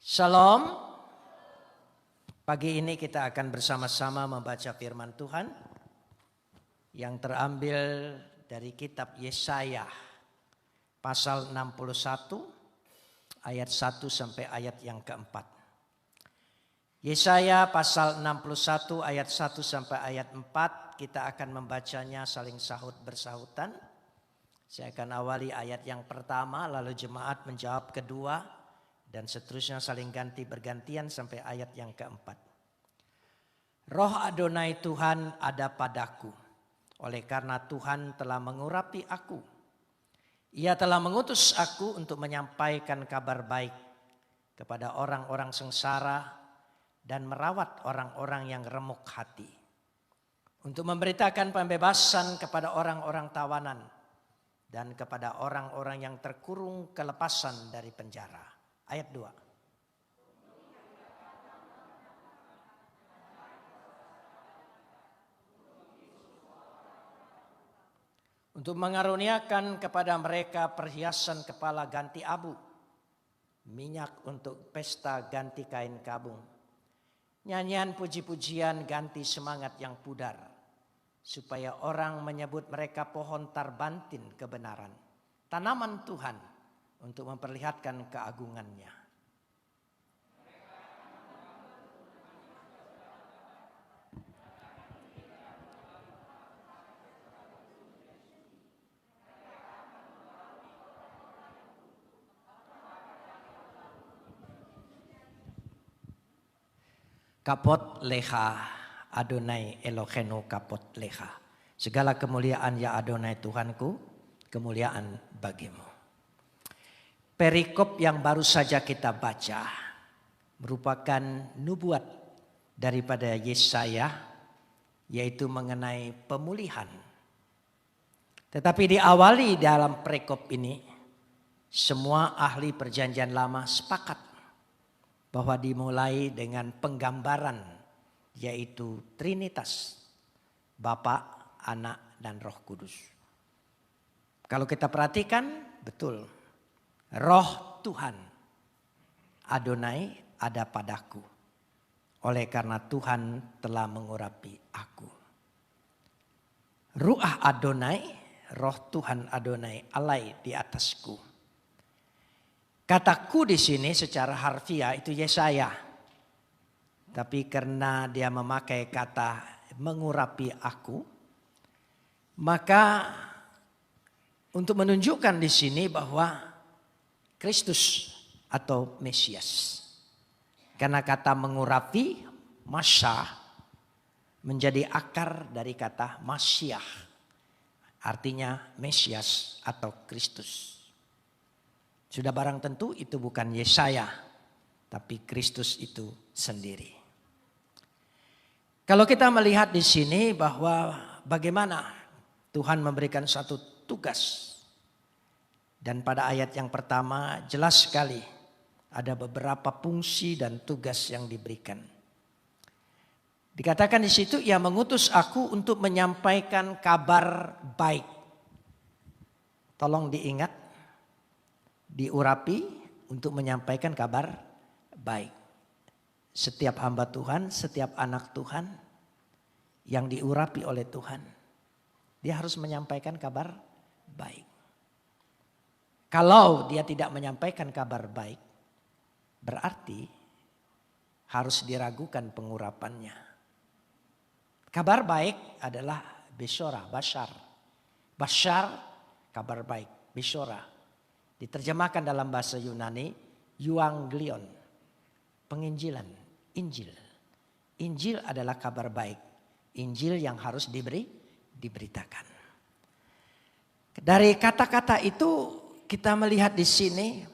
Shalom. Pagi ini kita akan bersama-sama membaca firman Tuhan yang terambil dari kitab Yesaya pasal 61 ayat 1 sampai ayat yang keempat. Yesaya pasal 61 ayat 1 sampai ayat 4 kita akan membacanya saling sahut bersahutan. Saya akan awali ayat yang pertama lalu jemaat menjawab kedua. Dan seterusnya saling ganti bergantian sampai ayat yang keempat. Roh Adonai Tuhan ada padaku, oleh karena Tuhan telah mengurapi aku. Ia telah mengutus aku untuk menyampaikan kabar baik kepada orang-orang sengsara dan merawat orang-orang yang remuk hati. Untuk memberitakan pembebasan kepada orang-orang tawanan dan kepada orang-orang yang terkurung kelepasan dari penjara. Ayat 2. Untuk mengaruniakan kepada mereka perhiasan kepala ganti abu, minyak untuk pesta ganti kain kabung, nyanyian puji-pujian ganti semangat yang pudar, supaya orang menyebut mereka pohon tarbantin kebenaran, tanaman Tuhan, untuk memperlihatkan keagungannya. Kapot leha Adonai Elohenu kapot leha. Segala kemuliaan ya Adonai Tuhanku, kemuliaan bagimu. Perikop yang baru saja kita baca merupakan nubuat daripada Yesaya, yaitu mengenai pemulihan. Tetapi diawali dalam perikop ini, semua ahli perjanjian lama sepakat bahwa dimulai dengan penggambaran, yaitu Trinitas, Bapa, Anak, dan Roh Kudus. Kalau kita perhatikan, betul. Roh Tuhan Adonai ada padaku, oleh karena Tuhan telah mengurapi aku. Ruah Adonai, roh Tuhan Adonai alai di atasku. Kataku di sini secara harfiah itu Yesaya. Tapi karena dia memakai kata mengurapi aku, maka untuk menunjukkan di sini bahwa Kristus atau Mesias. Karena kata mengurapi, masya, menjadi akar dari kata Masyiah. Artinya Mesias atau Kristus. Sudah barang tentu itu bukan Yesaya, tapi Kristus itu sendiri. Kalau kita melihat di sini bahwa bagaimana Tuhan memberikan satu tugas. Dan pada ayat yang pertama jelas sekali ada beberapa fungsi dan tugas yang diberikan. Dikatakan di situ ia mengutus aku untuk menyampaikan kabar baik. Tolong diingat, diurapi untuk menyampaikan kabar baik. Setiap hamba Tuhan, setiap anak Tuhan yang diurapi oleh Tuhan, dia harus menyampaikan kabar baik. Kalau dia tidak menyampaikan kabar baik, berarti harus diragukan pengurapannya. Kabar baik adalah Beshora, Bashar. Bashar, kabar baik. Beshora. Diterjemahkan dalam bahasa Yunani, Euangelion. Penginjilan, Injil. Injil adalah kabar baik. Injil yang harus diberitakan. Dari kata-kata itu kita melihat di sini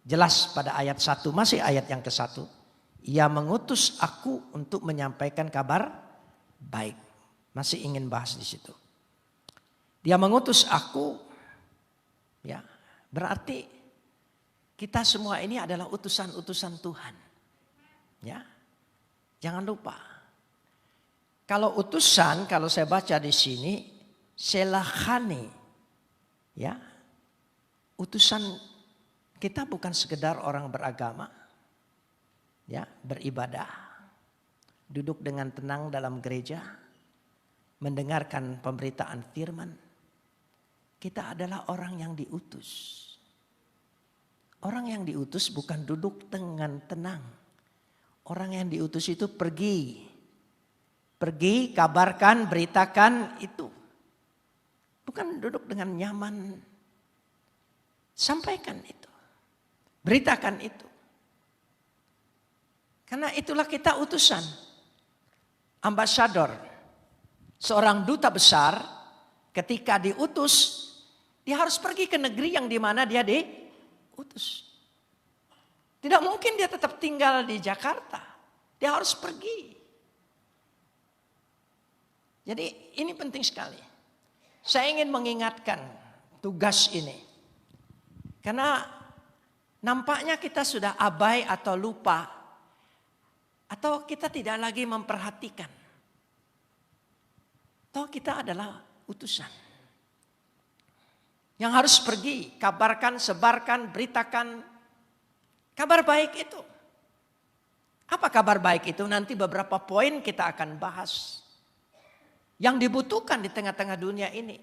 jelas pada ayat 1, masih ayat yang ke-1. Ia mengutus aku untuk menyampaikan kabar baik. Masih ingin bahas di situ. Dia mengutus aku, ya, berarti kita semua ini adalah utusan-utusan Tuhan. Ya. Jangan lupa. Kalau utusan, kalau saya baca di sini, selahani, ya. Utusan kita bukan sekedar orang beragama. Ya, beribadah, duduk dengan tenang dalam gereja, mendengarkan pemberitaan firman. Kita adalah orang yang diutus. Orang yang diutus bukan duduk dengan tenang. Orang yang diutus itu pergi. Pergi, kabarkan, beritakan itu. Bukan duduk dengan nyaman. Sampaikan itu. Beritakan itu. Karena itulah kita utusan. Ambasador. Seorang duta besar ketika diutus, dia harus pergi ke negeri yang dimana dia diutus. Tidak mungkin dia tetap tinggal di Jakarta. Dia harus pergi. Jadi ini penting sekali. Saya ingin mengingatkan tugas ini. Karena nampaknya kita sudah abai atau lupa. Atau kita tidak lagi memperhatikan. Atau kita adalah utusan. Yang harus pergi, kabarkan, sebarkan, beritakan kabar baik itu. Apa kabar baik itu? Nanti beberapa poin kita akan bahas. Yang dibutuhkan di tengah-tengah dunia ini.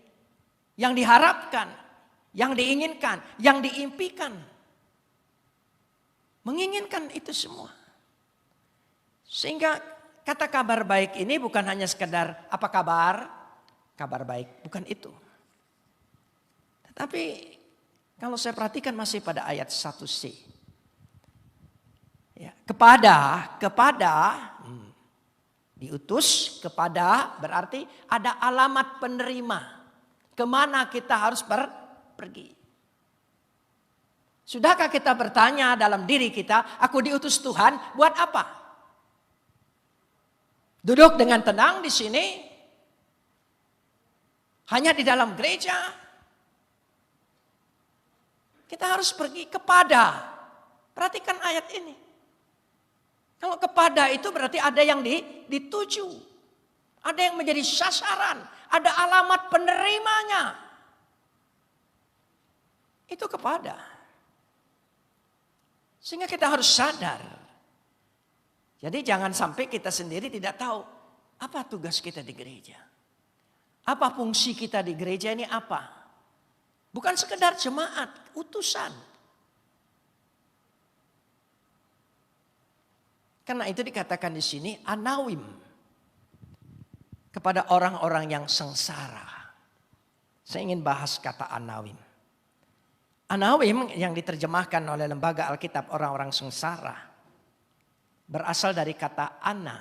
Yang diharapkan, yang diinginkan, yang diimpikan. Menginginkan itu semua. Sehingga kata kabar baik ini bukan hanya sekedar apa kabar, kabar baik, bukan itu. Tetapi kalau saya perhatikan masih pada ayat 1c. Ya, kepada diutus, kepada berarti ada alamat penerima. Kemana kita harus pergi. Sudahkah kita bertanya dalam diri kita, aku diutus Tuhan buat apa? Duduk dengan tenang di sini, hanya di dalam gereja. Kita harus pergi kepada. Perhatikan ayat ini. Kalau kepada itu berarti ada yang dituju. Ada yang menjadi sasaran. Ada alamat penerimanya. Itu kepada. Sehingga kita harus sadar. Jadi jangan sampai kita sendiri tidak tahu apa tugas kita di gereja. Apa fungsi kita di gereja ini apa? Bukan sekedar jemaat, utusan. Karena itu dikatakan di sini anawim. Kepada orang-orang yang sengsara. Saya ingin bahas kata anawim. Anawim yang diterjemahkan oleh Lembaga Alkitab orang-orang sengsara. Berasal dari kata ana.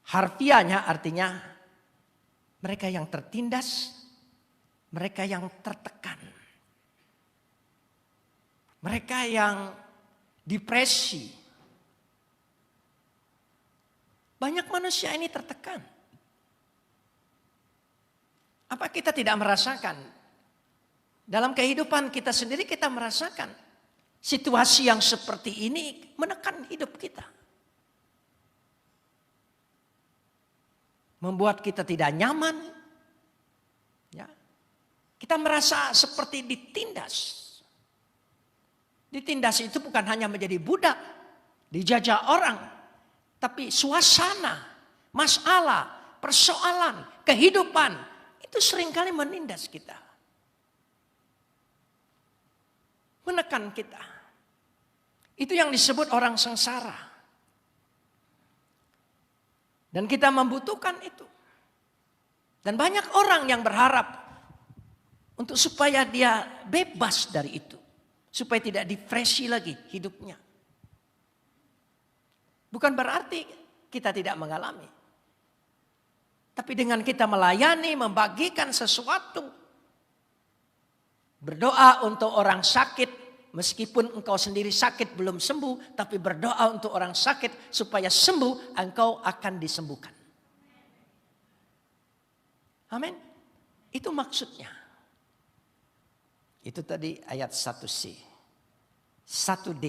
Harfiahnya artinya mereka yang tertindas. Mereka yang tertekan. Mereka yang depresi. Banyak manusia ini tertekan. Apa kita tidak merasakan? Dalam kehidupan kita sendiri kita merasakan. Situasi yang seperti ini menekan hidup kita. Membuat kita tidak nyaman. Ya. Kita merasa seperti ditindas. Ditindas itu bukan hanya menjadi budak. Dijajah orang. Tapi suasana, masalah, persoalan, kehidupan. Itu seringkali menindas kita. Menekan kita. Itu yang disebut orang sengsara. Dan kita membutuhkan itu. Dan banyak orang yang berharap untuk supaya dia bebas dari itu. Supaya tidak depresi lagi hidupnya. Bukan berarti kita tidak mengalami. Tapi dengan kita melayani, membagikan sesuatu. Berdoa untuk orang sakit. Meskipun engkau sendiri sakit belum sembuh. Tapi berdoa untuk orang sakit supaya sembuh, engkau akan disembuhkan. Amin. Itu maksudnya. Itu tadi ayat 1c. 1d.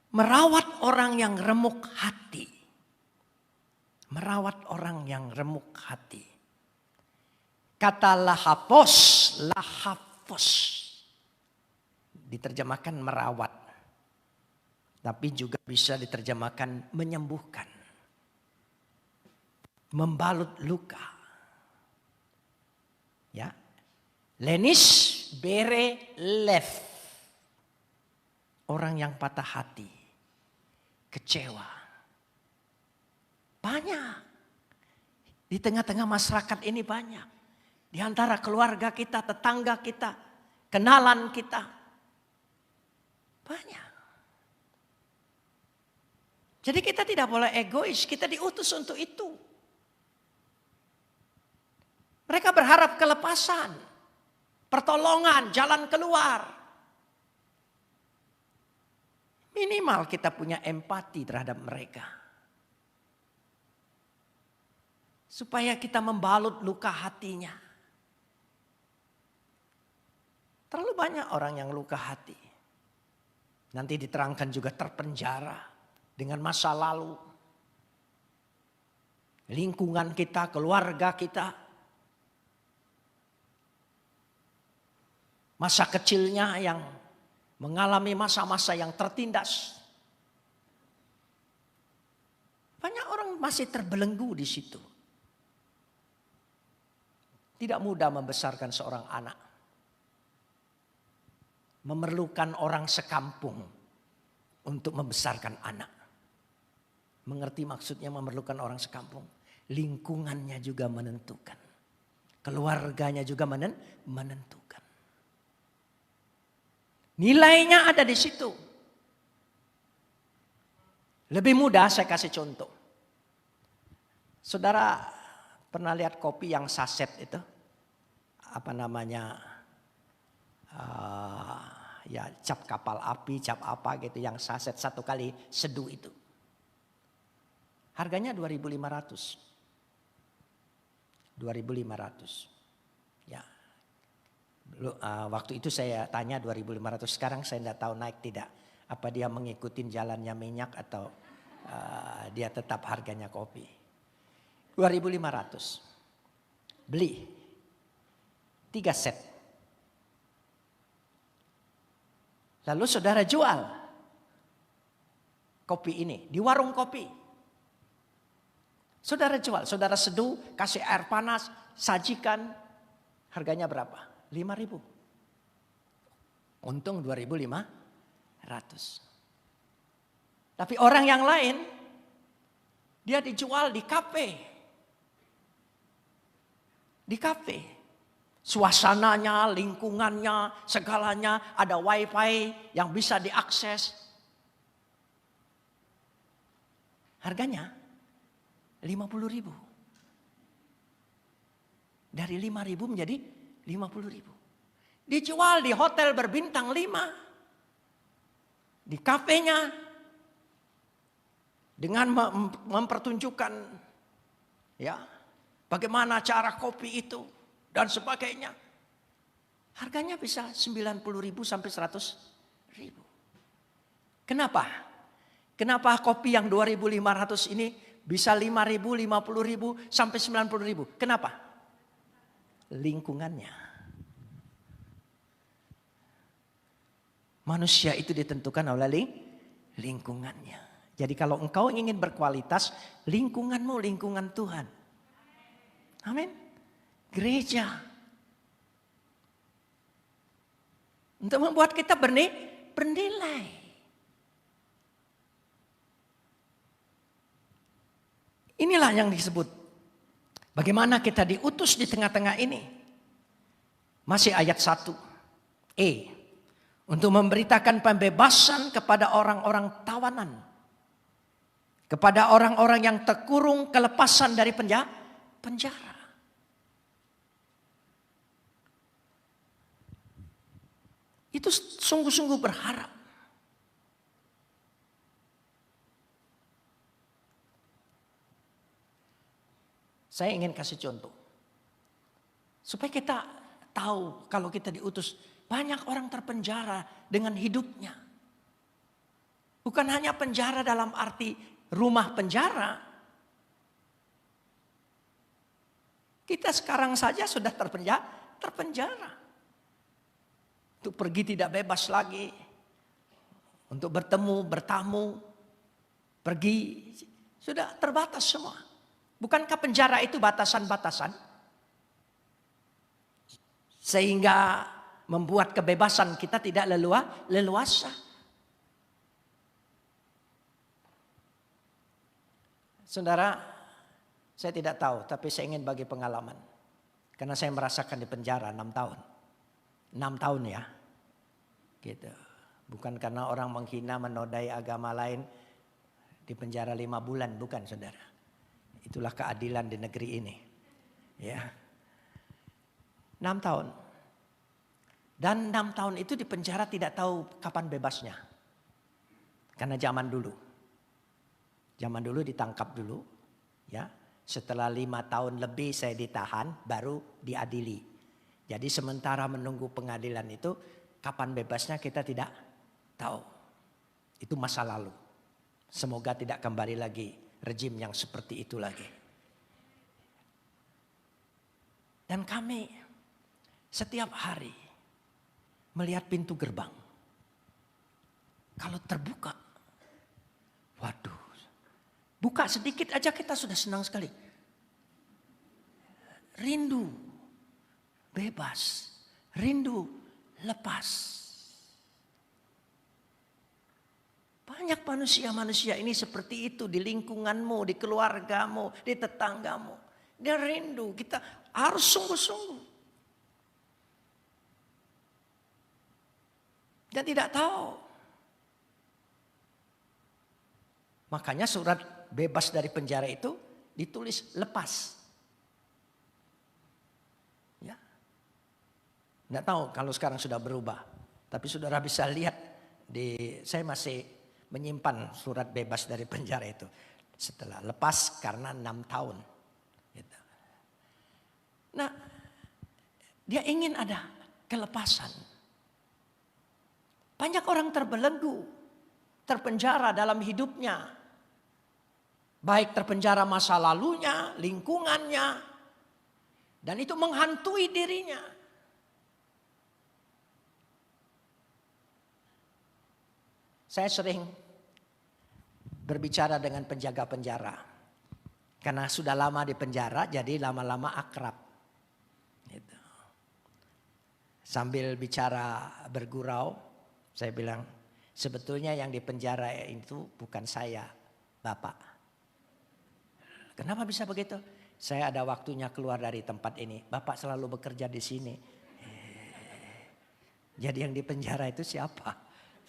Merawat orang yang remuk hati. Merawat orang yang remuk hati. Kata lahapos. Diterjemahkan merawat. Tapi juga bisa diterjemahkan menyembuhkan. Membalut luka. Ya. Lenis bere lev. Orang yang patah hati. Kecewa. Banyak. Di tengah-tengah masyarakat ini banyak. Di antara keluarga kita, tetangga kita, kenalan kita. Banyak. Jadi kita tidak boleh egois, kita diutus untuk itu. Mereka berharap kelepasan, pertolongan, jalan keluar. Minimal kita punya empati terhadap mereka. Supaya kita membalut luka hatinya. Terlalu banyak orang yang luka hati. Nanti diterangkan juga terpenjara dengan masa lalu. Lingkungan kita, keluarga kita. Masa kecilnya yang mengalami masa-masa yang tertindas. Banyak orang masih terbelenggu di situ. Tidak mudah membesarkan seorang anak. Memerlukan orang sekampung untuk membesarkan anak. Mengerti maksudnya memerlukan orang sekampung? Lingkungannya juga menentukan. Keluarganya juga menentukan. Nilainya ada di situ. Lebih mudah saya kasih contoh. Saudara pernah lihat kopi yang saset itu? Apa namanya? Ya cap kapal api, cap apa gitu yang saset satu kali seduh itu. Harganya 2.500. 2.500. Ya. Waktu itu saya tanya 2.500, sekarang saya tidak tahu naik tidak. Apa dia mengikuti jalannya minyak atau dia tetap harganya kopi. 2.500. Beli 3 set. Lalu saudara jual kopi ini di warung kopi. Saudara jual, saudara seduh, kasih air panas, sajikan. Harganya berapa? 5.000. Untung 2.500. Tapi orang yang lain, dia dijual di kafe. Di kafe. Suasananya, lingkungannya, segalanya, ada wifi yang bisa diakses. Harganya 50.000. Dari 5.000 menjadi 50.000. Dijual di hotel berbintang 5. Di kafenya. Dengan mempertunjukkan ya bagaimana cara kopi itu dan sebagainya. Harganya bisa 90.000 sampai 100.000. Kenapa? Kenapa kopi yang 2.500 ini bisa 5.000, 50.000 sampai 90.000? Kenapa? Lingkungannya. Manusia itu ditentukan oleh lingkungannya. Jadi kalau engkau ingin berkualitas, lingkunganmu lingkungan Tuhan. Amin. Gereja. Untuk membuat kita bernilai. Inilah yang disebut. Bagaimana kita diutus di tengah-tengah ini. Masih ayat 1. Untuk memberitakan pembebasan kepada orang-orang tawanan. Kepada orang-orang yang terkurung, kelepasan dari penjara. Itu sungguh-sungguh berharap. Saya ingin kasih contoh. Supaya kita tahu kalau kita diutus. Banyak orang terpenjara dengan hidupnya. Bukan hanya penjara dalam arti rumah penjara. Kita sekarang saja sudah terpenjara. Untuk pergi tidak bebas lagi. Untuk bertemu, bertamu, pergi, sudah terbatas semua. Bukankah penjara itu batasan-batasan? Sehingga membuat kebebasan kita tidak leluasa. Saudara, saya tidak tahu, tapi saya ingin bagi pengalaman. Karena saya merasakan di penjara 6 tahun. 6 tahun ya. Gitu. Bukan karena orang menghina, menodai agama lain di penjara 5 bulan, bukan saudara. Itulah keadilan di negeri ini. Ya. 6 tahun. Dan 6 tahun itu di penjara tidak tahu kapan bebasnya. Karena zaman dulu ditangkap dulu. Ya. Setelah 5 tahun lebih saya ditahan, baru diadili. Jadi sementara menunggu pengadilan itu, kapan bebasnya kita tidak tahu. Itu masa lalu. Semoga tidak kembali lagi rejim yang seperti itu lagi. Dan kami setiap hari melihat pintu gerbang. Kalau terbuka, waduh, buka sedikit aja kita sudah senang sekali. Rindu bebas, rindu lepas. Banyak manusia-manusia ini seperti itu di lingkunganmu, di keluargamu, di tetanggamu. Dia rindu, kita harus sungguh-sungguh. Dia tidak tahu. Makanya surat bebas dari penjara itu ditulis lepas. Ya. Tidak tahu kalau sekarang sudah berubah. Tapi saudara bisa lihat, saya masih menyimpan surat bebas dari penjara itu. Setelah lepas karena 6 tahun. Gitu. Nah, dia ingin ada kelepasan. Banyak orang terbelenggu, terpenjara dalam hidupnya. Baik terpenjara masa lalunya, lingkungannya. Dan itu menghantui dirinya. Saya sering berbicara dengan penjaga penjara. Karena sudah lama di penjara, jadi lama-lama akrab. Gitu. Sambil bicara bergurau, saya bilang, sebetulnya yang di penjara itu bukan saya, Bapak. Kenapa bisa begitu? Saya ada waktunya keluar dari tempat ini. Bapak selalu bekerja di sini. Jadi yang di penjara itu siapa?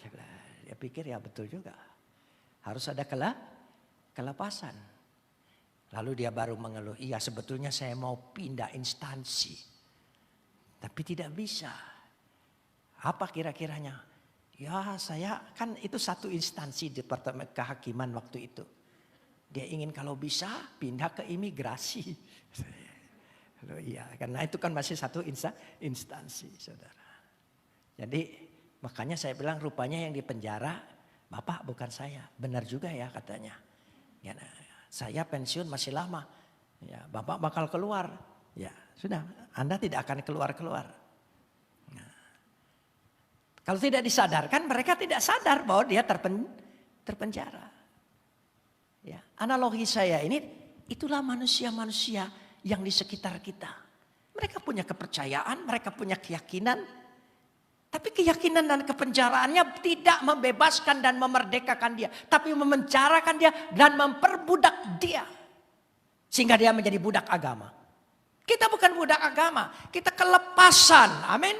Saya bilang, dia pikir ya betul juga. Harus ada kelepasan. Lalu dia baru mengeluh, iya sebetulnya saya mau pindah instansi. Tapi tidak bisa. Apa kira-kiranya? Ya saya kan itu satu instansi Departemen Kehakiman waktu itu. Dia ingin kalau bisa pindah ke imigrasi. Loh, iya karena itu kan masih satu instansi saudara. Jadi makanya saya bilang rupanya yang di penjara Bapak bukan saya. Benar juga ya katanya. Ya, saya pensiun masih lama. Ya, Bapak bakal keluar. Ya sudah Anda tidak akan keluar-keluar. Nah, kalau tidak disadarkan mereka tidak sadar bahwa dia terpenjara. Ya, analogi saya ini itulah manusia-manusia yang di sekitar kita. Mereka punya kepercayaan, mereka punya keyakinan. Tapi keyakinan dan kepenjaraannya tidak membebaskan dan memerdekakan dia. Tapi memenjarakan dia dan memperbudak dia. Sehingga dia menjadi budak agama. Kita bukan budak agama. Kita kelepasan. Amin.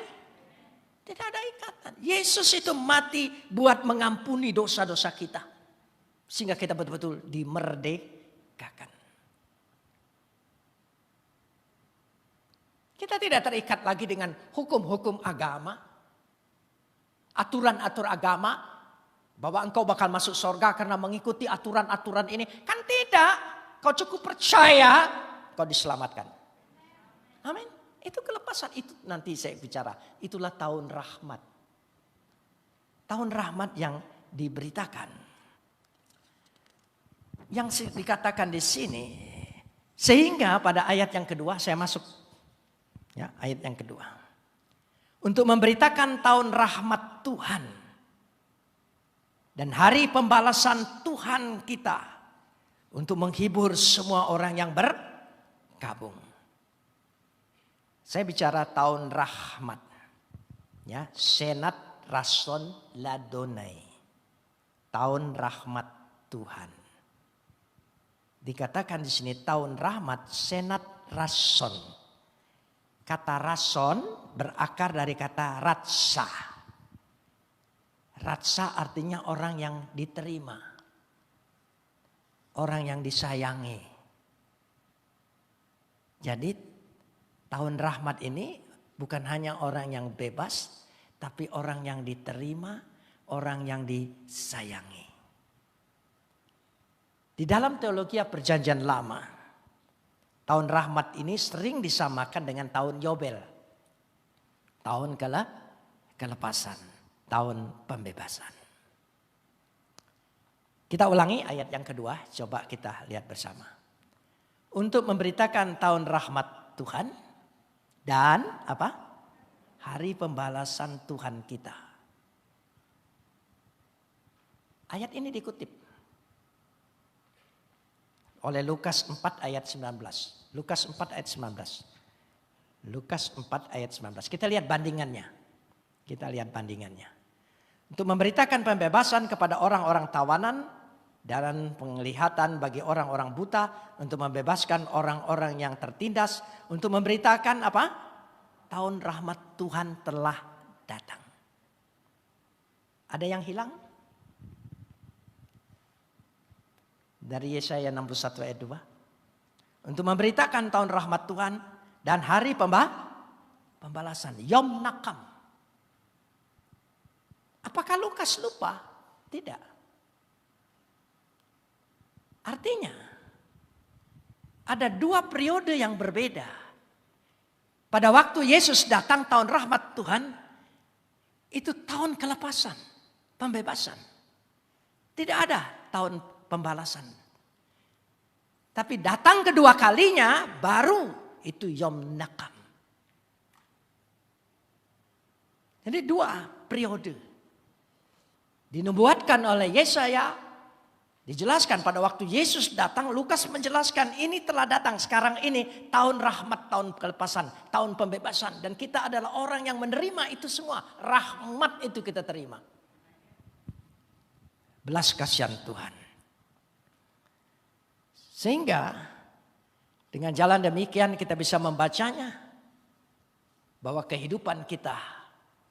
Tidak ada ikatan. Yesus itu mati buat mengampuni dosa-dosa kita. Sehingga kita betul-betul dimerdekakan. Kita tidak terikat lagi dengan hukum-hukum agama. Aturan-aturan agama. Bahwa engkau bakal masuk surga karena mengikuti aturan-aturan ini. Kan tidak. Kau cukup percaya. Kau diselamatkan. Amin. Itu kelepasan. Itu nanti saya bicara. Itulah tahun rahmat. Tahun rahmat yang diberitakan. Yang dikatakan di sini. Sehingga pada ayat yang kedua saya masuk. Ya, ayat yang kedua. Untuk memberitakan tahun rahmat Tuhan. dan hari pembalasan Tuhan kita untuk menghibur semua orang yang berkabung. Saya bicara tahun rahmat. Ya, Senat Rason Ladonai. Tahun rahmat Tuhan. Dikatakan di sini tahun rahmat Senat Rason. Kata rason berakar dari kata ratsa. Ratsa artinya orang yang diterima. Orang yang disayangi. Jadi tahun rahmat ini bukan hanya orang yang bebas, tapi orang yang diterima, orang yang disayangi. Di dalam teologi Perjanjian Lama, tahun rahmat ini sering disamakan dengan tahun Yobel. Tahun kelepasan, tahun pembebasan. Kita ulangi ayat yang kedua, coba kita lihat bersama. Untuk memberitakan tahun rahmat Tuhan dan apa? Hari pembalasan Tuhan kita. Ayat ini dikutip oleh Lukas 4 ayat 19. Lukas 4 ayat 19. Lukas 4 ayat 19. Kita lihat bandingannya. Untuk memberitakan pembebasan kepada orang-orang tawanan dan penglihatan bagi orang-orang buta, untuk membebaskan orang-orang yang tertindas, untuk memberitakan apa? Tahun rahmat Tuhan telah datang. Ada yang hilang? Dari Yesaya 61 ayat 2. Untuk memberitakan tahun rahmat Tuhan dan hari pembalasan. Yom Nakam. Apakah Lukas lupa? Tidak. Artinya ada dua periode yang berbeda. Pada waktu Yesus datang tahun rahmat Tuhan, itu tahun kelepasan, pembebasan. Tidak ada tahun pembalasan. Tapi datang kedua kalinya baru itu Yom Nakam. Jadi dua periode. Dinubuatkan oleh Yesaya. Dijelaskan pada waktu Yesus datang, Lukas menjelaskan ini telah datang sekarang ini tahun rahmat, tahun kelepasan, tahun pembebasan. Dan kita adalah orang yang menerima itu semua. Rahmat itu kita terima. Belas kasihan Tuhan. Sehingga dengan jalan demikian kita bisa membacanya. Bahwa kehidupan kita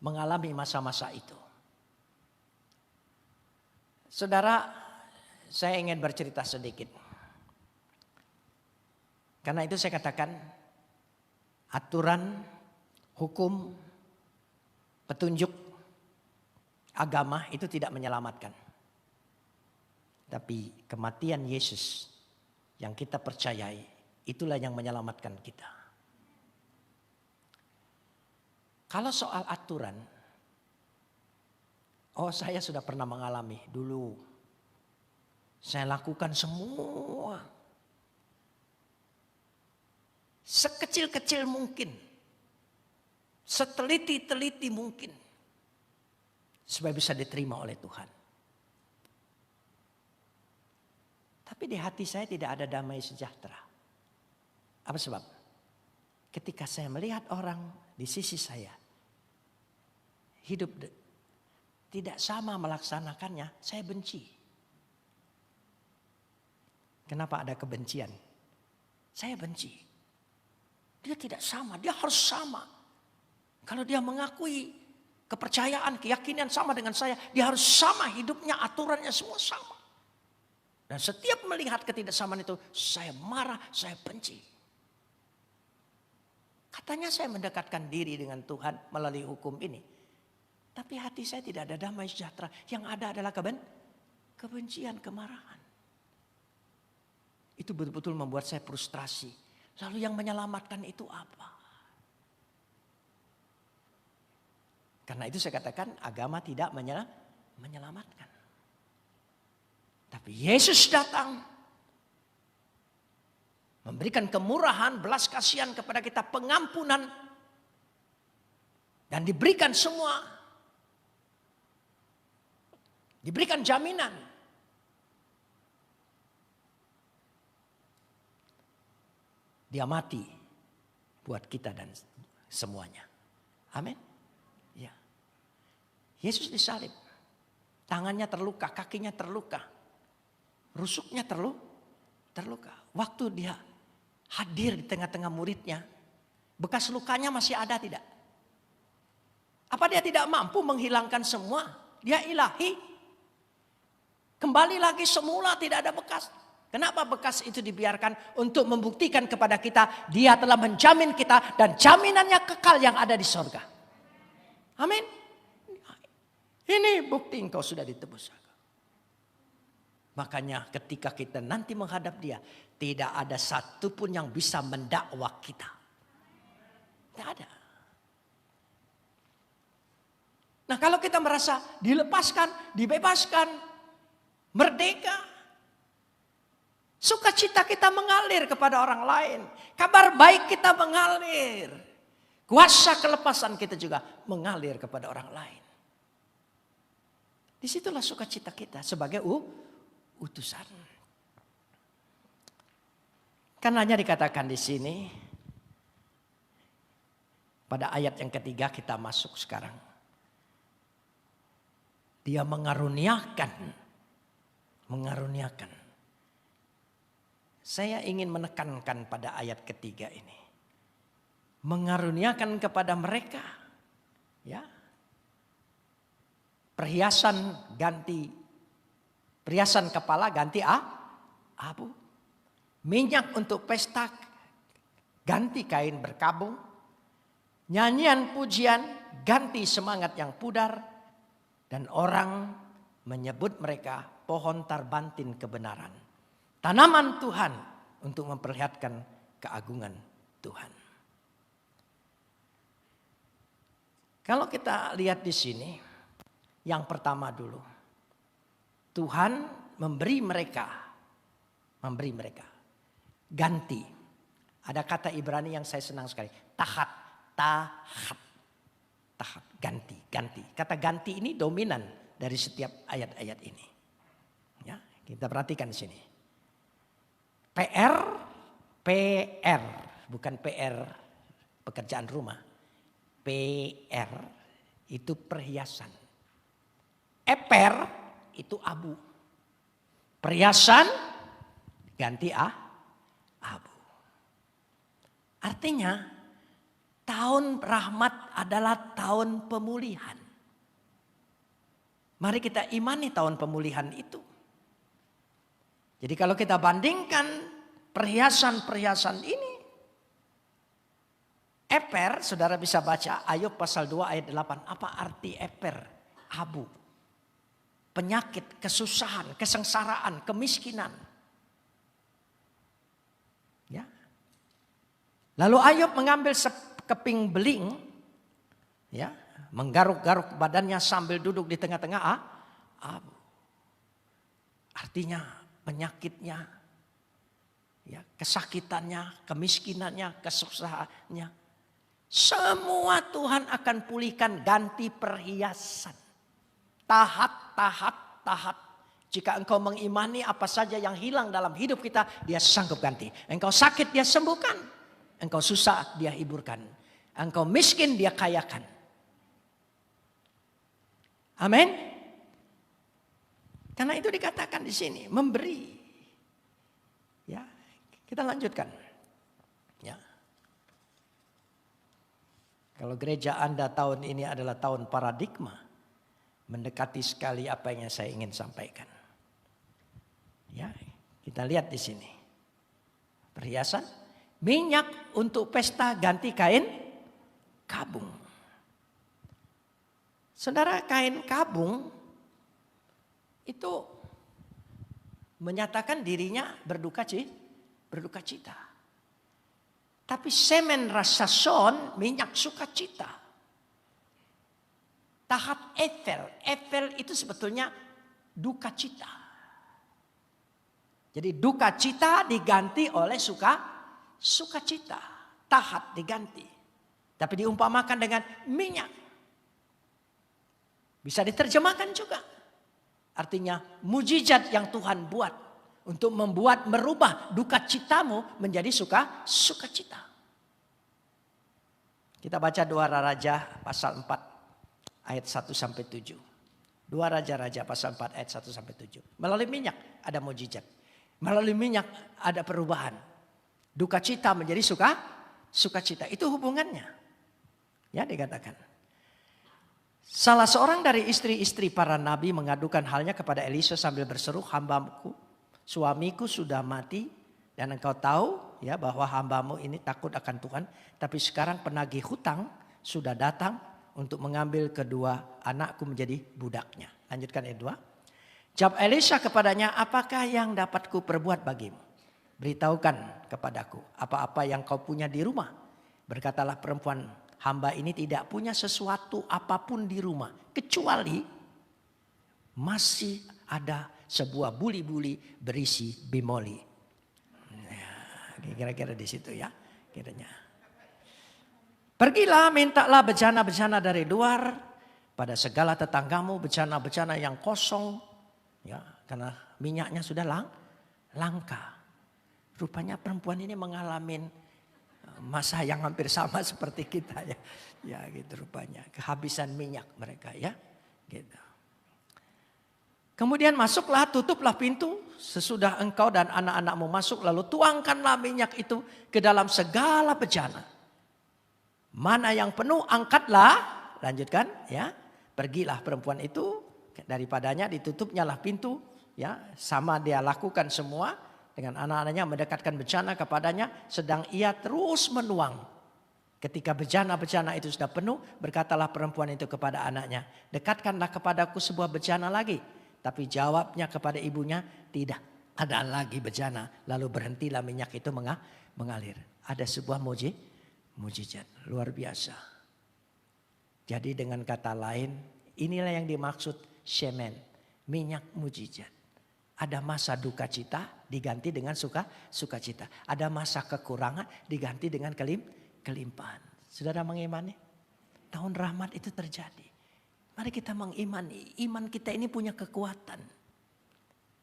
mengalami masa-masa itu. Saudara, saya ingin bercerita sedikit. Karena itu saya katakan aturan, hukum, petunjuk, agama itu tidak menyelamatkan. Tapi kematian Yesus yang kita percayai itulah yang menyelamatkan kita. Kalau soal aturan, saya sudah pernah mengalami dulu. Saya lakukan semua. Sekecil-kecil mungkin. Seteliti-teliti mungkin. Supaya bisa diterima oleh Tuhan. Tapi di hati saya tidak ada damai sejahtera. Apa sebab? Ketika saya melihat orang di sisi saya. Hidup tidak sama melaksanakannya, saya benci. Kenapa ada kebencian? Saya benci. Dia tidak sama, dia harus sama. Kalau dia mengakui kepercayaan, keyakinan sama dengan saya, dia harus sama hidupnya, aturannya semua sama. Dan setiap melihat ketidaksamaan itu, saya marah, saya benci. Katanya saya mendekatkan diri dengan Tuhan melalui hukum ini. Tapi hati saya tidak ada damai sejahtera. Yang ada adalah kebencian, kemarahan. Itu betul-betul membuat saya frustrasi. Lalu yang menyelamatkan itu apa? Karena itu saya katakan agama tidak menyelamatkan. Tapi Yesus datang. Memberikan kemurahan, belas kasihan kepada kita, pengampunan. Dan diberikan semua. Diberikan jaminan. Dia mati buat kita dan semuanya. Amin. Ya. Yesus disalib. Tangannya terluka, kakinya terluka. Rusuknya terluka. Waktu dia hadir di tengah-tengah muridnya, bekas lukanya masih ada tidak? Apa dia tidak mampu menghilangkan semua? Dia ilahi. Kembali lagi semula, tidak ada bekas. Kenapa bekas itu dibiarkan? Untuk membuktikan kepada kita, dia telah menjamin kita dan jaminannya kekal yang ada di sorga. Amin. Ini bukti engkau sudah ditebus. Makanya ketika kita nanti menghadap dia, tidak ada satupun yang bisa mendakwa kita. Tidak ada. Nah, kalau kita merasa dilepaskan, dibebaskan, merdeka, sukacita kita mengalir kepada orang lain. Kabar baik kita mengalir. Kuasa kelepasan kita juga mengalir kepada orang lain. Disitulah sukacita kita sebagai utusan. Karenanya dikatakan di sini, pada ayat yang ketiga kita masuk sekarang. Dia mengaruniakan. Saya ingin menekankan pada ayat ketiga ini. Mengaruniakan kepada mereka, ya, perhiasan kepala ganti abu, minyak untuk pesta ganti kain berkabung, nyanyian pujian ganti semangat yang pudar, dan orang menyebut mereka pohon tarbantin kebenaran. Tanaman Tuhan untuk memperlihatkan keagungan Tuhan. Kalau kita lihat di sini, yang pertama dulu, Tuhan memberi mereka ganti. Ada kata Ibrani yang saya senang sekali, tahat, ganti. Kata ganti ini dominan dari setiap ayat-ayat ini. Ya, kita perhatikan di sini. PR, bukan PR pekerjaan rumah. PR itu perhiasan. Eper itu abu. Perhiasan ganti abu. Artinya tahun rahmat adalah tahun pemulihan. Mari kita imani tahun pemulihan itu. Jadi kalau kita bandingkan perhiasan-perhiasan ini. Eper, saudara bisa baca Ayub pasal 2 ayat 8. Apa arti eper? Abu. Penyakit, kesusahan, kesengsaraan, kemiskinan. Ya. Lalu Ayub mengambil sekeping beling, ya, menggaruk-garuk badannya sambil duduk di tengah-tengah abu. Artinya penyakitnya, ya, kesakitannya, kemiskinannya, kesusahannya, semua Tuhan akan pulihkan, ganti perhiasan. Tahat. Jika engkau mengimani apa saja yang hilang dalam hidup kita, dia sanggup ganti. Engkau sakit, dia sembuhkan. Engkau susah, dia hiburkan. Engkau miskin, dia kayakan. Amin. Karena itu dikatakan di sini, memberi. Ya, kita lanjutkan. Ya. Kalau gereja Anda tahun ini adalah tahun paradigma, mendekati sekali apa yang saya ingin sampaikan. Ya, kita lihat di sini. Perhiasan, minyak untuk pesta ganti kain kabung. Saudara, kain kabung itu menyatakan dirinya berduka cita. Tapi semen rasason, minyak sukacita. Tahat Evel itu sebetulnya duka cita. Jadi duka cita diganti oleh sukacita. Tahat diganti. Tapi diumpamakan dengan minyak. Bisa diterjemahkan juga. Artinya mujizat yang Tuhan buat untuk merubah duka citamu menjadi sukacita. Kita baca 2 Raja pasal 4 ayat 1 sampai 7. 2 Raja-Raja pasal 4 ayat 1 sampai 7. Melalui minyak ada mujizat. Melalui minyak ada perubahan. Duka cita menjadi sukacita. Itu hubungannya. Ya, dikatakan. Salah seorang dari istri-istri para nabi mengadukan halnya kepada Elisa sambil berseru, "Hambaku, suamiku sudah mati dan engkau tahu ya bahwa hambamu ini takut akan Tuhan. Tapi sekarang penagih hutang sudah datang untuk mengambil kedua anakku menjadi budaknya." Lanjutkan ayat 2. Jawab Elisa kepadanya, "Apakah yang dapat ku perbuat bagimu? Beritahukan kepadaku apa-apa yang kau punya di rumah." Berkatalah perempuan, "Hamba ini tidak punya sesuatu apapun di rumah. Kecuali masih ada sebuah buli-buli berisi bimoli." Ya, kira-kira di situ ya. Kiranya. "Pergilah mintalah bejana-bejana dari luar pada segala tetanggamu. Bejana-bejana yang kosong. Ya, karena minyaknya sudah langka." Rupanya perempuan ini mengalami masa yang hampir sama seperti kita ya. Ya gitu rupanya. Kehabisan minyak mereka ya. Gitu. Kemudian masuklah, tutuplah pintu. Sesudah engkau dan anak-anakmu masuk, lalu tuangkanlah minyak itu ke dalam segala bejana. Mana yang penuh angkatlah. Lanjutkan ya. Pergilah perempuan itu. Daripadanya ditutupnya lah pintu. Ya, sama dia lakukan semua. Dengan anak-anaknya mendekatkan bejana kepadanya. Sedang ia terus menuang. Ketika bejana-bejana itu sudah penuh. Berkatalah perempuan itu kepada anaknya, "Dekatkanlah kepadaku sebuah bejana lagi." Tapi jawabnya kepada ibunya, "Tidak ada lagi bejana." Lalu berhentilah minyak itu mengalir. Ada sebuah mujizat. Luar biasa. Jadi dengan kata lain. Inilah yang dimaksud shemen. Minyak mujizat. Ada masa duka cita diganti dengan sukacita. Ada masa kekurangan diganti dengan kelimpahan. Saudara mengimani? Tahun rahmat itu terjadi. Mari kita mengimani. Iman kita ini punya kekuatan.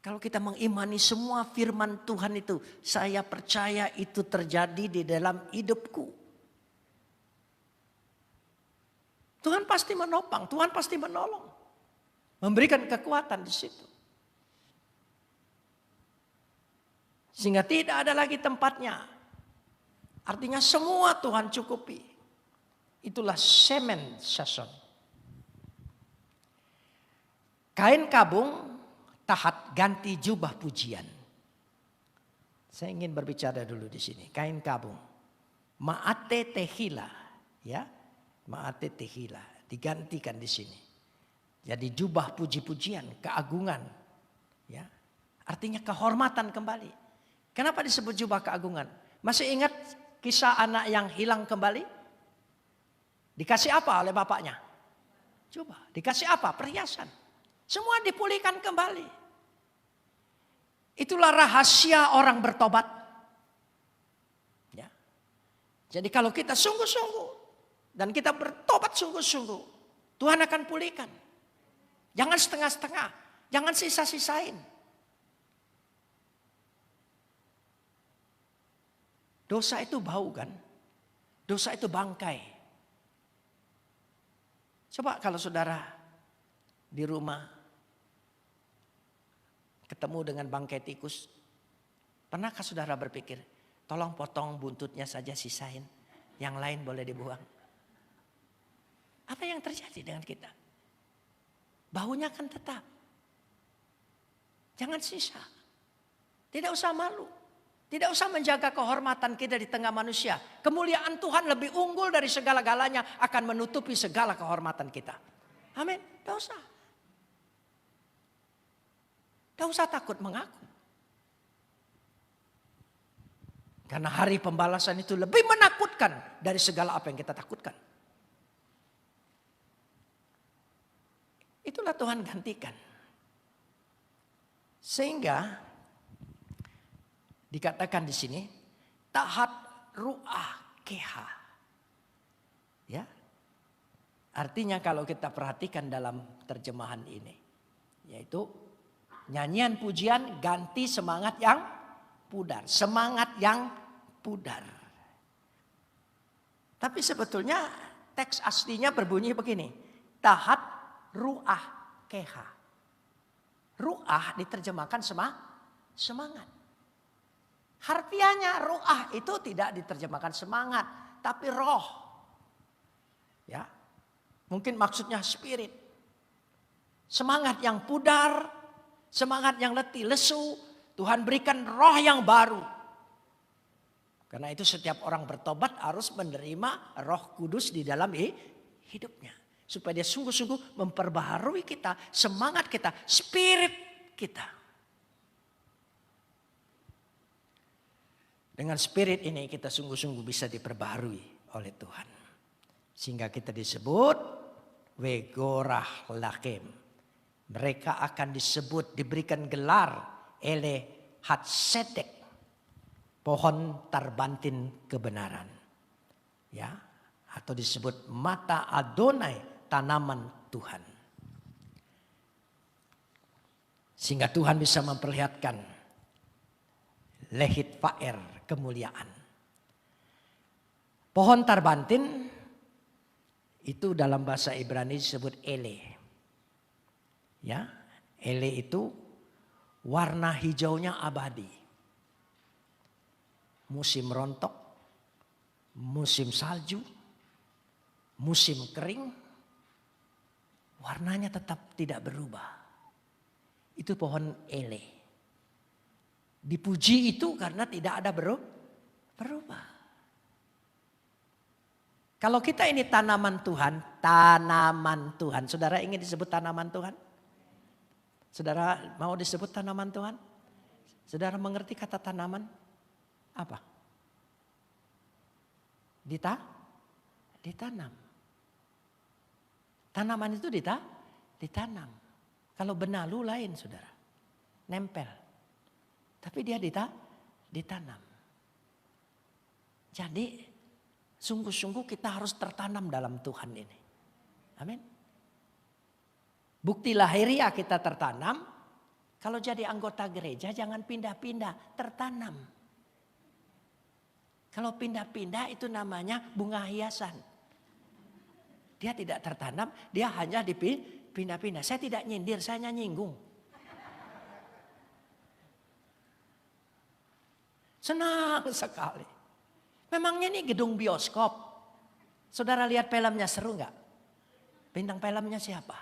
Kalau kita mengimani semua firman Tuhan itu. Saya percaya itu terjadi di dalam hidupku. Tuhan pasti menopang. Tuhan pasti menolong. Memberikan kekuatan di situ. Sehingga tidak ada lagi tempatnya. Artinya semua Tuhan cukupi. Itulah shemen sason. Kain kabung tahat ganti jubah pujian. Saya ingin berbicara dulu di sini. Kain kabung. Ma'ate tehila. Ya, ma'ate tehila. Digantikan di sini. Jadi jubah puji-pujian, keagungan. Ya, artinya kehormatan kembali. Kenapa disebut jubah keagungan? Masih ingat kisah anak yang hilang kembali? Dikasih apa oleh bapaknya? Jubah. Dikasih apa? Perhiasan. Semua dipulihkan kembali. Itulah rahasia orang bertobat. Ya. Jadi kalau kita sungguh-sungguh dan kita bertobat sungguh-sungguh, Tuhan akan pulihkan. Jangan setengah-setengah, jangan sisa-sisain. Dosa itu bau kan? Dosa itu bangkai. Coba kalau saudara di rumah ketemu dengan bangkai tikus. Pernahkah saudara berpikir, tolong potong buntutnya saja sisain. Yang lain boleh dibuang. Apa yang terjadi dengan kita? Baunya akan tetap. Jangan sisa. Tidak usah malu. Tidak usah menjaga kehormatan kita di tengah manusia. Kemuliaan Tuhan lebih unggul dari segala-galanya. Akan menutupi segala kehormatan kita. Amin. Tidak usah. Tidak usah takut mengaku. Karena hari pembalasan itu lebih menakutkan dari segala apa yang kita takutkan. Itulah Tuhan gantikan. Sehingga dikatakan di sini tahat ru'ah keha. Ya. Artinya kalau kita perhatikan dalam terjemahan ini yaitu nyanyian pujian ganti semangat yang pudar. Semangat yang pudar. Tapi sebetulnya teks aslinya berbunyi begini. Tahat ruah keha. Ruah diterjemahkan semangat. Harfiahnya ruah itu tidak diterjemahkan semangat, tapi roh. Ya. Mungkin maksudnya spirit. Semangat yang pudar, semangat yang letih lesu, Tuhan berikan roh yang baru. Karena itu setiap orang bertobat harus menerima Roh Kudus di dalam hidupnya. Supaya dia sungguh-sungguh memperbaharui kita, semangat kita, spirit kita. Dengan spirit ini kita sungguh-sungguh bisa diperbaharui oleh Tuhan. Sehingga kita disebut Wegorah Lakem. Mereka akan disebut, diberikan gelar Ele Hatsedek. Pohon tarbantin kebenaran. Ya, atau disebut mata Adonai, tanaman Tuhan. Sehingga Tuhan bisa memperlihatkan lehit faer, kemuliaan. Pohon tarbantin itu dalam bahasa Ibrani disebut ele. Ya, ele itu warna hijaunya abadi. Musim rontok, musim salju, musim kering, warnanya tetap tidak berubah. Itu pohon ele. Dipuji itu karena tidak ada berubah. Kalau kita ini tanaman Tuhan, tanaman Tuhan. Saudara ingin disebut tanaman Tuhan? Saudara mau disebut tanaman Tuhan? Saudara mengerti kata tanaman? Apa? Ditanam. Tanaman itu ditanam. Kalau benalu lain, saudara. Nempel. Tapi dia ditanam. Jadi sungguh-sungguh kita harus tertanam dalam Tuhan ini. Amin. Bukti lahiriah kita tertanam. Kalau jadi anggota gereja jangan pindah-pindah, tertanam. Kalau pindah-pindah itu namanya bunga hiasan. Dia tidak tertanam, dia hanya dipindah-pindah. Saya tidak nyindir, saya hanya nyinggung. Senang sekali. Memangnya ini gedung bioskop. Saudara lihat filmnya seru nggak? Bintang filmnya siapa?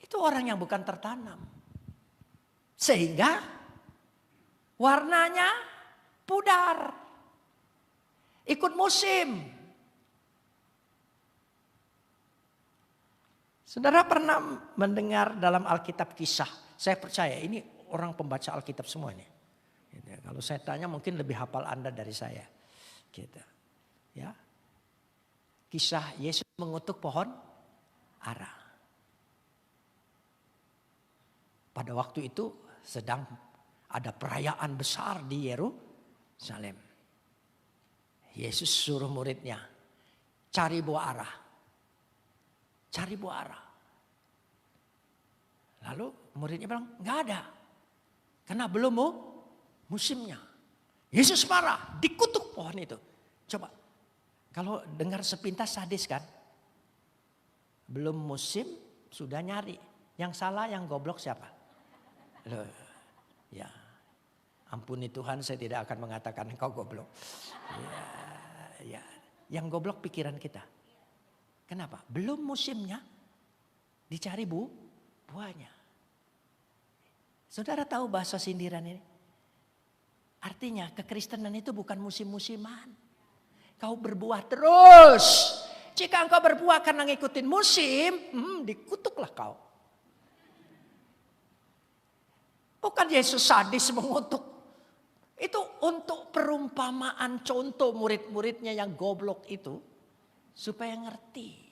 Itu orang yang bukan tertanam. Sehingga warnanya pudar. Ikut musim. Saudara pernah mendengar dalam Alkitab Kisah. Saya percaya ini orang pembaca Alkitab semua ini. Gitu. Kalau saya tanya mungkin lebih hafal Anda dari saya. Gitu. Ya. Kisah Yesus mengutuk pohon ara. Pada waktu itu sedang ada perayaan besar di Yerusalem. Yesus suruh muridnya cari buah ara. Cari buah ara. Lalu muridnya bilang nggak ada. Karena belum musimnya. Yesus marah, dikutuk pohon itu. Coba, kalau dengar sepintas sadis kan? Belum musim, sudah nyari. Yang salah, yang goblok siapa? Loh, ya, ampuni Tuhan, saya tidak akan mengatakan engkau goblok. Ya, yang goblok pikiran kita. Kenapa? Belum musimnya, dicari buahnya. Saudara tahu bahasa sindiran ini? Artinya kekristenan itu bukan musim-musiman. Kau berbuah terus. Jika engkau berbuah karena ngikutin musim, dikutuklah kau. Bukan Yesus sadis mengutuk. Itu untuk perumpamaan contoh murid-muridnya yang goblok itu. Supaya ngerti.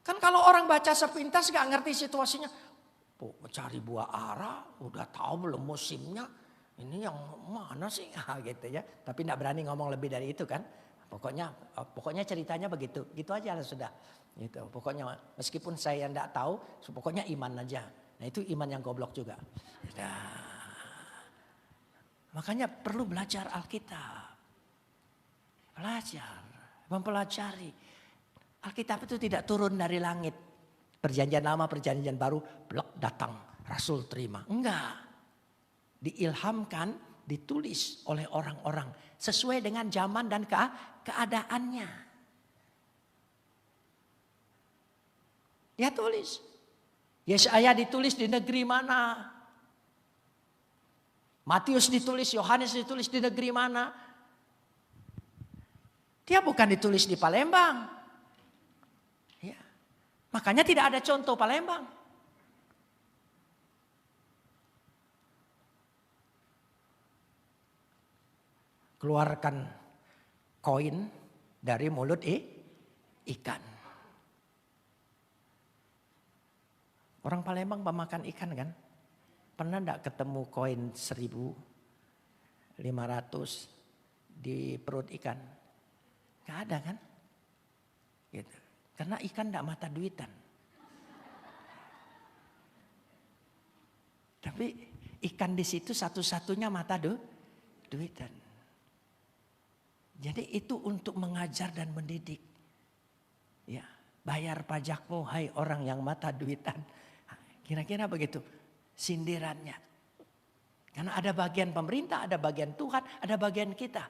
Kan kalau orang baca sepintas gak ngerti situasinya. Cari buah ara, udah tahu belum musimnya. Ini yang mana sih? Gitu ya. Tapi gak berani ngomong lebih dari itu kan. Pokoknya ceritanya begitu. Gitu aja lah sudah. Gitu. Pokoknya meskipun saya tidak tahu, pokoknya iman aja. Nah itu iman yang goblok juga. Nah, makanya perlu belajar Alkitab. Belajar, mempelajari. Alkitab itu tidak turun dari langit. Perjanjian lama, perjanjian baru, blok datang, Rasul terima. Enggak. Diilhamkan, ditulis oleh orang-orang sesuai dengan zaman dan keadaannya. Dia tulis. Yesaya ditulis di negeri mana? Matius ditulis, Yohanes ditulis di negeri mana? Dia bukan ditulis di Palembang. Ya. Makanya tidak ada contoh Palembang. Keluarkan koin dari mulut ikan. Orang Palembang pemakan ikan kan? Pernah enggak ketemu koin 1.500 di perut ikan? Enggak ada kan? Gitu. Karena ikan enggak mata duitan. Tapi ikan di situ satu-satunya mata duitan. Jadi itu untuk mengajar dan mendidik. Ya, bayar pajakmu hai orang yang mata duitan. Kira-kira begitu sindirannya. Karena ada bagian pemerintah, ada bagian Tuhan, ada bagian kita.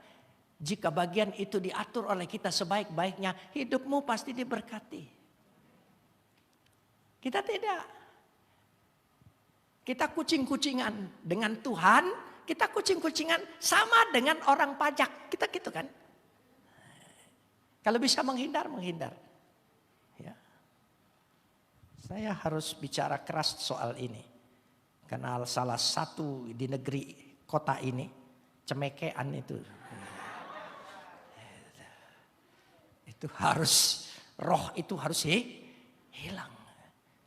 Jika bagian itu diatur oleh kita sebaik-baiknya, hidupmu pasti diberkati. Kita tidak. Kita kucing-kucingan dengan Tuhan, kita kucing-kucingan sama dengan orang pajak. Kita gitu kan. Kalau bisa menghindar, menghindar. Ya. Saya harus bicara keras soal ini. Karena salah satu di negeri kota ini, cemekean itu. Itu harus, roh itu harus hilang.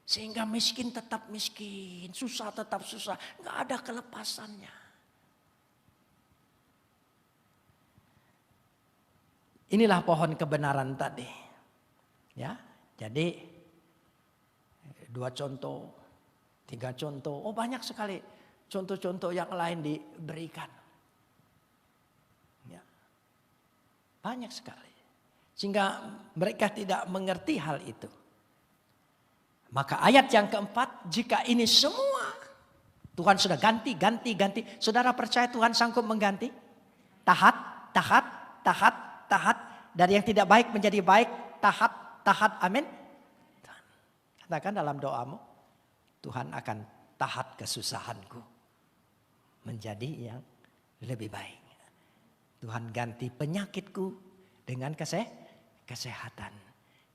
Sehingga miskin tetap miskin, susah tetap susah. Gak ada kelepasannya. Inilah pohon kebenaran tadi. Ya, jadi 2 contoh, 3 contoh. Oh banyak sekali contoh-contoh yang lain diberikan. Ya, banyak sekali. Sehingga mereka tidak mengerti hal itu. Maka ayat yang keempat, jika ini semua Tuhan sudah ganti. Saudara percaya Tuhan sanggup mengganti? Tahat. Dari yang tidak baik menjadi baik. Tahat. Amin. Katakan dalam doamu. Tuhan akan tahat kesusahanku. Menjadi yang lebih baik. Tuhan ganti penyakitku dengan kesehatan.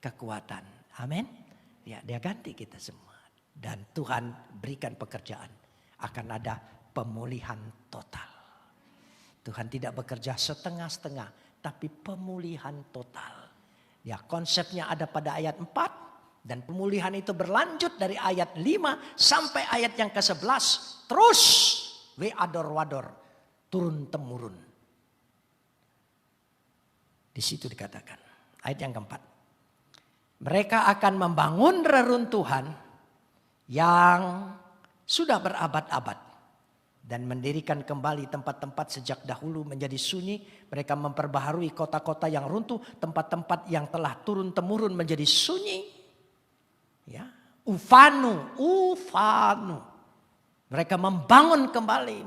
Kekuatan. Amin. Ya, dia ganti kita semua. Dan Tuhan berikan pekerjaan. Akan ada pemulihan total. Tuhan tidak bekerja setengah-setengah. Tapi pemulihan total. Ya, konsepnya ada pada ayat 4. Dan pemulihan itu berlanjut dari ayat 5 sampai ayat yang ke-11. Terus wador. Turun-temurun. Di situ dikatakan. Ayat yang keempat. Mereka akan membangun reruntuhan yang sudah berabad-abad. Dan mendirikan kembali tempat-tempat sejak dahulu menjadi sunyi. Mereka memperbaharui kota-kota yang runtuh. Tempat-tempat yang telah turun-temurun menjadi sunyi. Ya, ufanu. Mereka membangun kembali.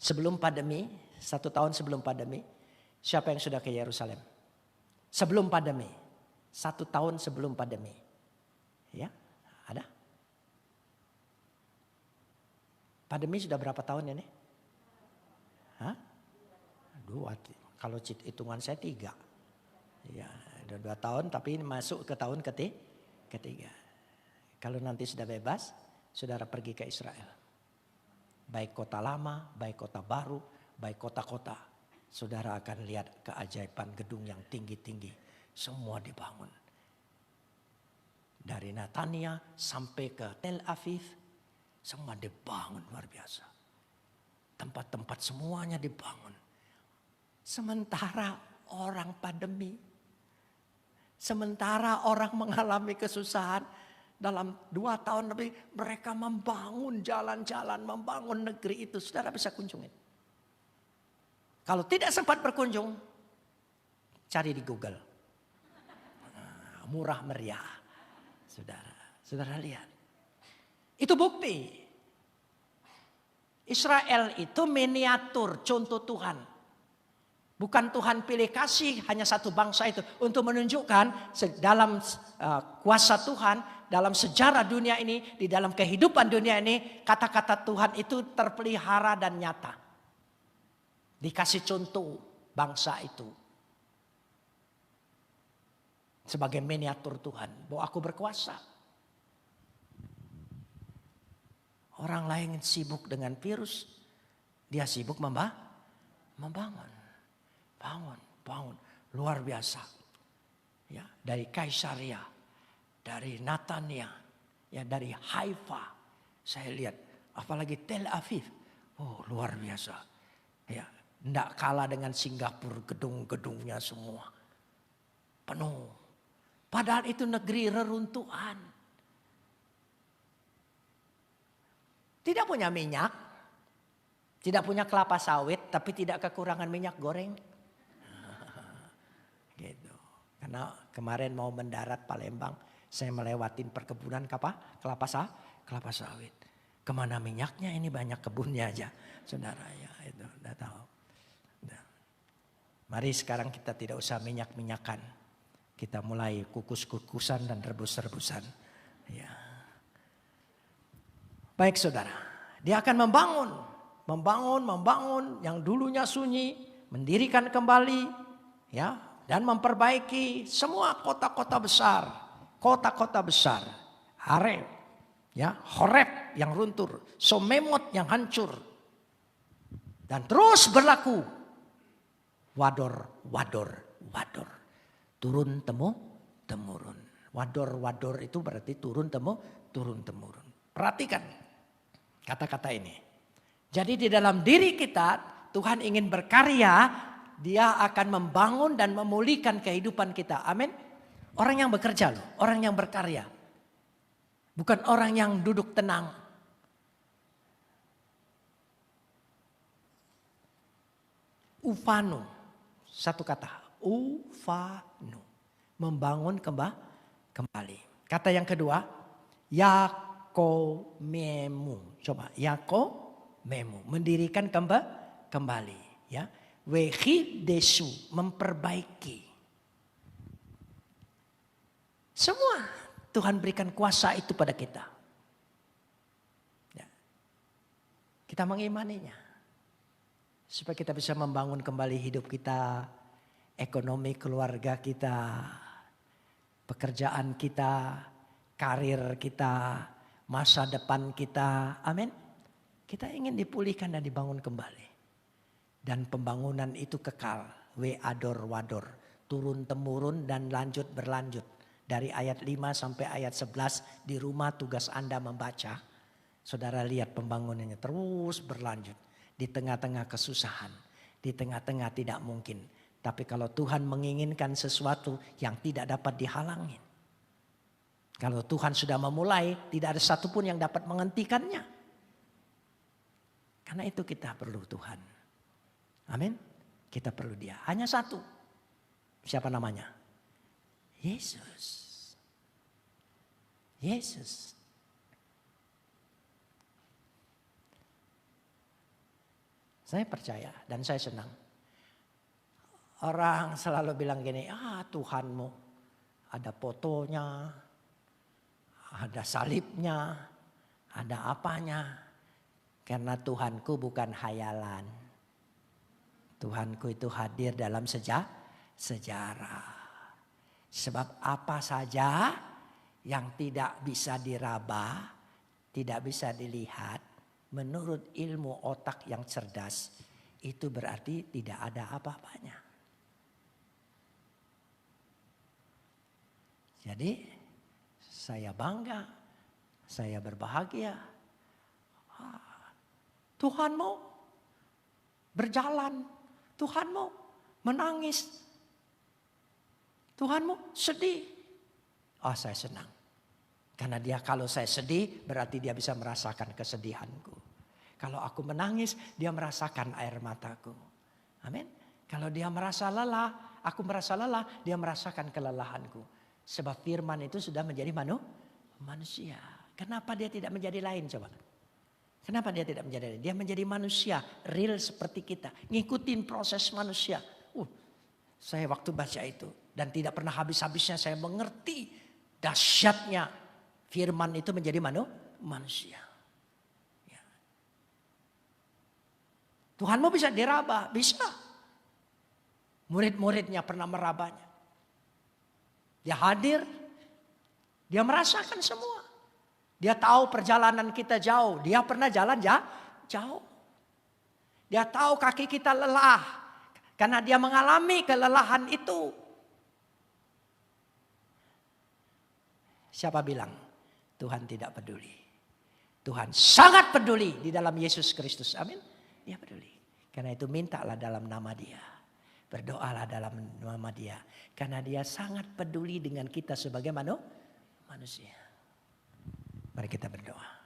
Sebelum pandemi, 1 tahun sebelum pandemi, siapa yang sudah ke Yerusalem? Sebelum pandemi, 1 tahun sebelum pandemi. Ya, ada? Pandemi sudah berapa tahun ini? Hah? 2, kalau hitungan saya 3. Ya, ada 2 tahun tapi ini masuk ke tahun ketiga. Kalau nanti sudah bebas, saudara pergi ke Israel. Baik kota lama, baik kota baru, baik kota-kota. Saudara akan lihat keajaiban gedung yang tinggi-tinggi. Semua dibangun. Dari Natania sampai ke Tel Aviv. Semua dibangun luar biasa. Tempat-tempat semuanya dibangun. Sementara orang pandemi. Sementara orang mengalami kesusahan. Dalam 2 tahun lebih mereka membangun jalan-jalan, membangun negeri itu. Saudara bisa kunjungin. Kalau tidak sempat berkunjung, cari di Google. Murah meriah. Saudara lihat. Itu bukti. Israel itu miniatur contoh Tuhan. Bukan Tuhan pilih kasih hanya satu bangsa itu. Untuk menunjukkan dalam kuasa Tuhan. Dalam sejarah dunia ini. Di dalam kehidupan dunia ini. Kata-kata Tuhan itu terpelihara dan nyata. Dikasih contoh bangsa itu. Sebagai miniatur Tuhan. Bahwa aku berkuasa. Orang lain sibuk dengan virus. Dia sibuk membangun. Bangun. Luar biasa. Ya, dari Kaisaria. Dari Natania. Ya, dari Haifa. Saya lihat. Apalagi Tel Aviv. Oh, luar biasa. Ya, tidak kalah dengan Singapura. Gedung-gedungnya semua. Penuh. Padahal itu negeri reruntuhan. Tidak punya minyak. Tidak punya kelapa sawit. Tapi tidak kekurangan minyak goreng. Gitu. Karena kemarin mau mendarat Palembang. Saya melewatin perkebunan kelapa sawit. Kemana minyaknya, ini banyak kebunnya aja. Saudara ya itu udah tahu. Udah. Mari sekarang kita tidak usah minyak-minyakan. Kita mulai kukus-kukusan dan rebus-rebusan. Ya. Baik saudara, dia akan membangun yang dulunya sunyi, mendirikan kembali, ya, dan memperbaiki semua kota-kota besar, Harep, ya, Horeb yang runtuh, Somemot yang hancur, dan terus berlaku, wador, turun temurun, wador itu berarti turun temurun. Perhatikan. Kata-kata ini. Jadi di dalam diri kita Tuhan ingin berkarya. Dia akan membangun dan memulihkan kehidupan kita. Amin. Orang yang bekerja loh. Orang yang berkarya. Bukan orang yang duduk tenang. Ufanu. Satu kata. Ufanu. Membangun kembali. Kata yang kedua. Yakomemu. Coba, Yakomemu, mendirikan kembali, ya. Wehidesu, memperbaiki. Semua Tuhan berikan kuasa itu pada kita. Ya. Kita mengimaninya. Supaya kita bisa membangun kembali hidup kita, ekonomi keluarga kita, pekerjaan kita, karir kita, masa depan kita, amin. Kita ingin dipulihkan dan dibangun kembali. Dan pembangunan itu kekal, wador, turun temurun dan berlanjut. Dari ayat 5 sampai ayat 11 di rumah tugas Anda membaca. Saudara lihat pembangunannya terus berlanjut. Di tengah-tengah kesusahan, di tengah-tengah tidak mungkin. Tapi kalau Tuhan menginginkan sesuatu yang tidak dapat dihalangi. Kalau Tuhan sudah memulai, tidak ada satupun yang dapat menghentikannya. Karena itu kita perlu Tuhan. Amin. Kita perlu Dia. Hanya satu. Siapa namanya? Yesus. Saya percaya dan saya senang. Orang selalu bilang gini, Tuhanmu ada fotonya. Ada salibnya, ada apanya. Karena Tuhanku bukan hayalan. Tuhanku itu hadir dalam sejarah. Sebab apa saja yang tidak bisa diraba, tidak bisa dilihat, menurut ilmu otak yang cerdas, itu berarti tidak ada apa-apanya. Jadi saya bangga, saya berbahagia Tuhan mau berjalan, Tuhan mau menangis, Tuhan mau sedih. Oh, saya senang. Karena kalau saya sedih berarti dia bisa merasakan kesedihanku. Kalau aku menangis dia merasakan air mataku. Amin. Kalau dia merasa lelah, aku merasa lelah, dia merasakan kelelahanku. Sebab firman itu sudah menjadi manusia. Kenapa dia tidak menjadi lain coba? Kenapa dia tidak menjadi lain? Dia menjadi manusia, real seperti kita. Ngikutin proses manusia. Saya waktu baca itu dan tidak pernah habis-habisnya saya mengerti dahsyatnya firman itu menjadi manusia. Ya. Tuhan mau bisa diraba, bisa. Murid-muridnya pernah merabanya. Dia hadir, dia merasakan semua. Dia tahu perjalanan kita jauh, dia pernah jalan jauh. Dia tahu kaki kita lelah. Karena dia mengalami kelelahan itu. Siapa bilang Tuhan tidak peduli? Tuhan sangat peduli di dalam Yesus Kristus. Amin. Dia peduli. Karena itu mintalah dalam nama Dia. Berdoalah dalam nama Dia. Karena Dia sangat peduli dengan kita sebagai manusia. Mari kita berdoa.